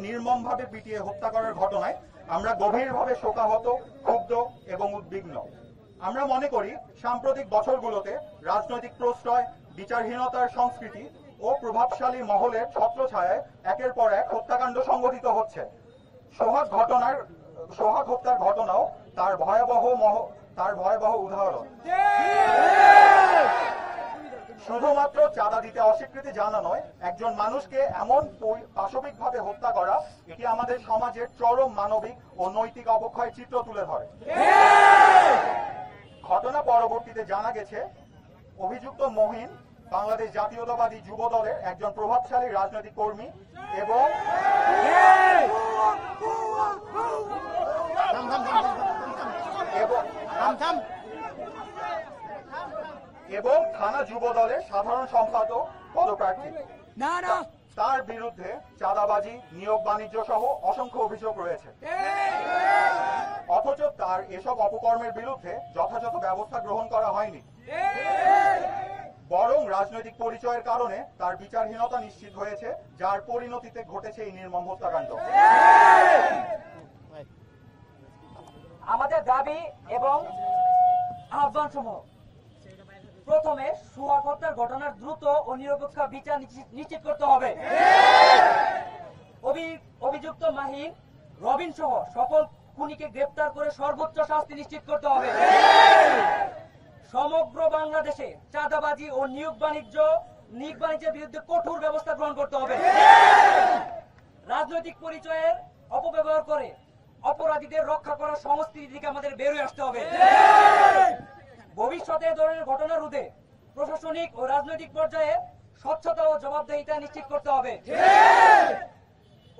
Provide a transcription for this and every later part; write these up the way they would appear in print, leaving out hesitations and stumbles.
নির্মমভাবে পিটিয়ে হত্যা করার ঘটনায় আমরা গভীরভাবে শোকাহত, ক্ষুব্ধ এবং উদ্বিগ্ন। আমরা মনে করি সাম্প্রতিক বছরগুলোতে রাজনৈতিক প্রশ্রয়, বিচারহীনতার সংস্কৃতি ও প্রভাবশালী মহলের ছত্রছায়ায় একের পর এক হত্যাকাণ্ড সংঘটিত হচ্ছে। সোহাগ হত্যার ঘটনাও তার ভয়াবহ উদাহরণ। শুধুমাত্র চাঁদা দিতে অস্বীকৃতি জানা নয়, একজন মানুষকে এমন পাশবিকভাবে হত্যা করা, এটি আমাদের সমাজের চরম মানবিক ও নৈতিক অবক্ষয়ের চিত্র তুলে ধরে। ঘটনা পরবর্তীতে জানা গেছে অভিযুক্ত মহিন বাংলাদেশ জাতীয়তাবাদী যুব দলের একজন প্রভাবশালী রাজনৈতিক কর্মী এবং থানা যুব দলের সাধারণ সম্পাদক পদপ্রার্থী। তার বিরুদ্ধে চাঁদাবাজি, নিয়োগ বাণিজ্য সহ অসংখ্য অভিযোগ রয়েছে। অথচ তার এসব অপকর্মের বিরুদ্ধে যথাযথ ব্যবস্থা গ্রহণ করা হয়নি, বরং রাজনৈতিক পরিচয়ের কারণে তার বিচারহীনতা নিশ্চিত হয়েছে, যার পরিণতিতে ঘটেছে এই নির্মম হত্যাকাণ্ড। আমাদের দাবি এবং আহ্বান সমূহ: প্রথমে সোহাগ হত্যার ঘটনার দ্রুত ও নিরপেক্ষ বিচার নিশ্চিত করতে হবে। অভিযুক্ত মাহিন, রবিন সহ সকল খুনিকে গ্রেপ্তার করে সর্বোচ্চ শাস্তি নিশ্চিত করতে হবে। সমগ্র বাংলাদেশে চাঁদাবাজি ও নিয়োগ বাণিজ্যের বিরুদ্ধে কঠোর ব্যবস্থা গ্রহণ করতে হবে। রাজনৈতিক পরিচয়ের অপব্যবহার করে অপরাধীদের রক্ষা করার সংস্কৃতি থেকে আমাদের বেরিয়ে আসতে হবে। ভবিষ্যতে এ ধরনের ঘটনা রোধে প্রশাসনিক ও রাজনৈতিক পর্যায়ে স্বচ্ছতা ও জবাবদিহিতা নিশ্চিত করতে হবে।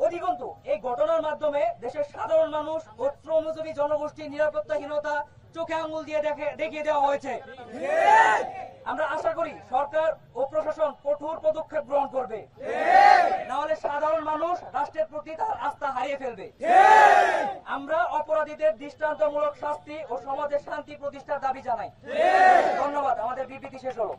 অধিকন্তু এই ঘটনার মাধ্যমে দেশের সাধারণ মানুষ ও শ্রমজীবী জনগোষ্ঠীর নিরাপত্তাহীনতা চোখে আঙ্গুল দিয়ে দেখিয়ে দেওয়া হয়েছে। আমরা আশা করি সরকার ও প্রশাসন কঠোর পদক্ষেপ গ্রহণ করবে, নাহলে সাধারণ মানুষ রাষ্ট্রের প্রতি তার আস্থা হারিয়ে ফেলবে। আমরা অপরাধীদের দৃষ্টান্তমূলক শাস্তি ও সমাজের শান্তি প্রতিষ্ঠার দাবি জানাই। ধন্যবাদ। আমাদের বিবৃতি শেষ হলো।